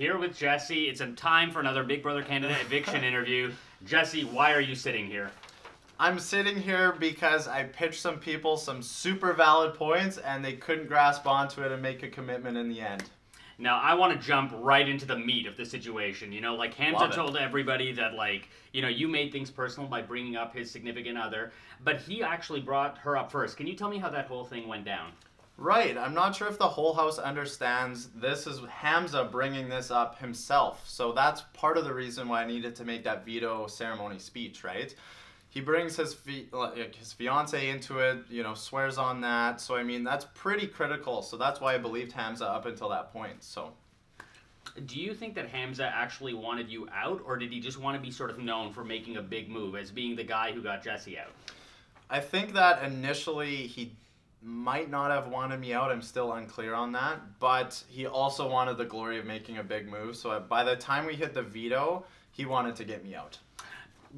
Here with Jesse. It's a time for another Big Brother Canada eviction interview. Jesse, why are you sitting here? I'm sitting here because I pitched some people some super valid points and they couldn't grasp onto it and make a commitment in the end. Now, I want to jump right into the meat of the situation. You know, like Hamza told everybody that, like, you know, you made things personal by bringing up his significant other, but he actually brought her up first. Can you tell me how that whole thing went down? Right. I'm not sure if the whole house understands this is Hamza bringing this up himself. So that's part of the reason why I needed to make that veto ceremony speech, right? He brings his fiance into it, you know, swears on that. So, I mean, that's pretty critical. So that's why I believed Hamza up until that point. So, do you think that Hamza actually wanted you out, or did he just want to be sort of known for making a big move as being the guy who got Jesse out? I think that initially he might not have wanted me out. I'm still unclear on that. But he also wanted the glory of making a big move. So by the time we hit the veto, he wanted to get me out.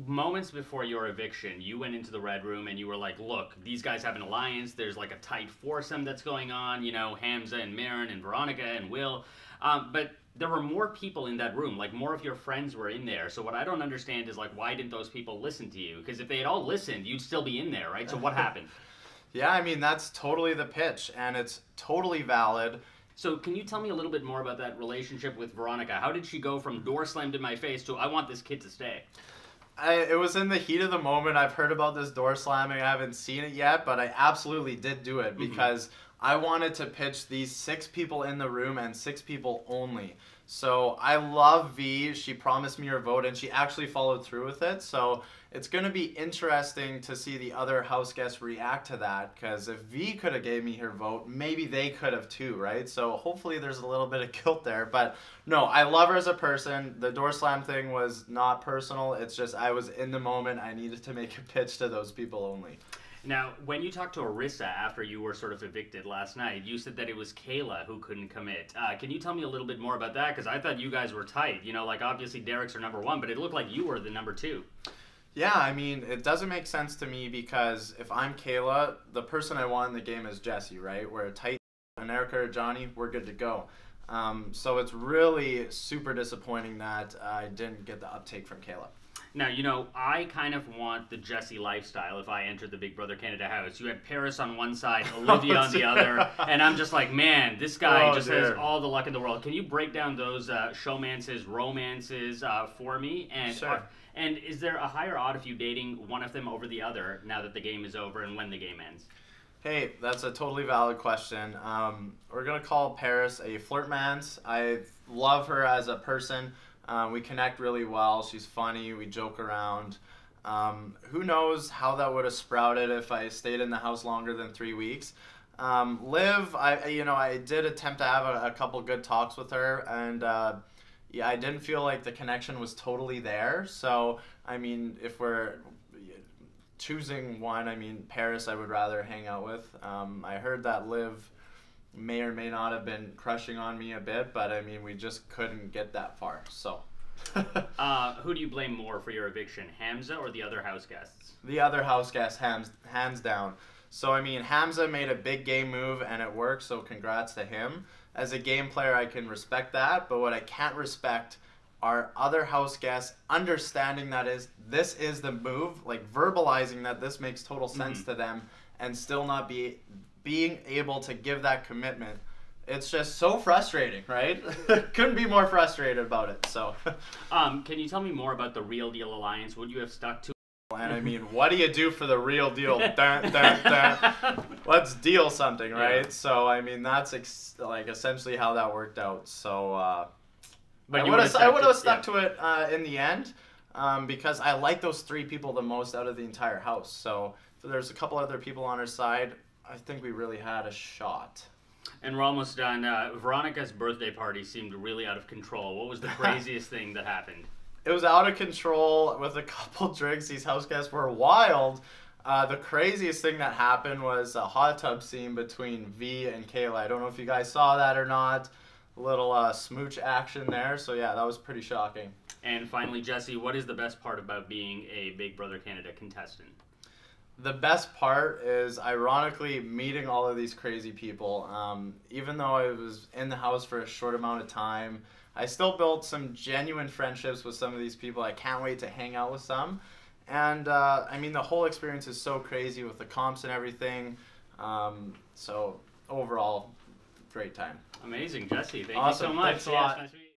Moments before your eviction, you went into the red room and you were like, look, these guys have an alliance. There's like a tight foursome that's going on, you know, Hamza and Merron and Veronica and Will. But there were more people in that room, like more of your friends were in there. So what I don't understand is, like, why didn't those people listen to you? Because if they had all listened, you'd still be in there, right? So what happened? Yeah, I mean, that's totally the pitch and it's totally valid. So can you tell me a little bit more about that relationship with Veronica? How did she go from door slammed in my face to I want this kid to stay? It was in the heat of the moment. I've heard about this door slamming. I haven't seen it yet, but I absolutely did do it because I wanted to pitch these 6 people in the room and 6 people only. So I love V. She promised me her vote and she actually followed through with it. So it's going to be interesting to see the other house guests react to that, because if V could have gave me her vote, maybe they could have too, right? So hopefully there's a little bit of guilt there. But no, I love her as a person. The door slam thing was not personal. It's just I was in the moment. I needed to make a pitch to those people only. Now, when you talked to Arissa after you were sort of evicted last night, you said that it was Kaela who couldn't commit. Can you tell me a little bit more about that? Because I thought you guys were tight. You know, like, obviously Derek's our number 1, but it looked like you were the number 2. Yeah, I mean, it doesn't make sense to me because if I'm Kaela, the person I want in the game is Jesse, right? We're a tight, an Erica or Johnny, we're good to go. So it's really super disappointing that I didn't get the uptake from Kaela. Now, you know, I kind of want the Jesse lifestyle if I entered the Big Brother Canada house. You had Paras on one side, Olivia on the other, and I'm just like, man, this guy just has all the luck in the world. Can you break down those showmances, romances for me? And, sure. And is there a higher odd if you dating one of them over the other now that the game is over and when the game ends? Hey, that's a totally valid question. We're going to call Paras a flirtmans. I love her as a person. We connect really well. She's funny. We joke around. Who knows how that would have sprouted if I stayed in the house longer than 3 weeks. Liv, I did attempt to have a couple good talks with her, and yeah, I didn't feel like the connection was totally there. So, I mean, if we're choosing one, I mean, Paras I would rather hang out with. I heard that Liv may or may not have been crushing on me a bit, but I mean, we just couldn't get that far. So, who do you blame more for your eviction, Hamza or the other house guests? The other house guests, hands down. So, I mean, Hamza made a big game move and it worked, so congrats to him. As a game player, I can respect that, but what I can't respect are other house guests understanding that this is the move, like verbalizing that this makes total sense to them, and still not being able to give that commitment. It's just so frustrating, right? Couldn't be more frustrated about it. So, can you tell me more about the Real Deal Alliance? Would you have stuck to? And I mean, what do you do for the real deal? Dun, dun, dun. Let's deal something, right? Yeah. So, I mean, that's like essentially how that worked out. So, but I would have stuck to it in the end because I like those 3 people the most out of the entire house. So, if there's a couple other people on our side, I think we really had a shot. And we're almost done. Veronica's birthday party seemed really out of control. What was the craziest thing that happened? It was out of control with a couple drinks. These house guests were wild. The craziest thing that happened was a hot tub scene between V and Kaela. I don't know if you guys saw that or not. A little smooch action there. So yeah, that was pretty shocking. And finally, Jesse, what is the best part about being a Big Brother Canada contestant? The best part is, ironically, meeting all of these crazy people. Even though I was in the house for a short amount of time, I still built some genuine friendships with some of these people. I can't wait to hang out with some. And I mean, the whole experience is so crazy with the comps and everything. So overall, great time. Amazing, Jesse. Thank Awesome. you so much. Thanks a lot. Nice to meet you.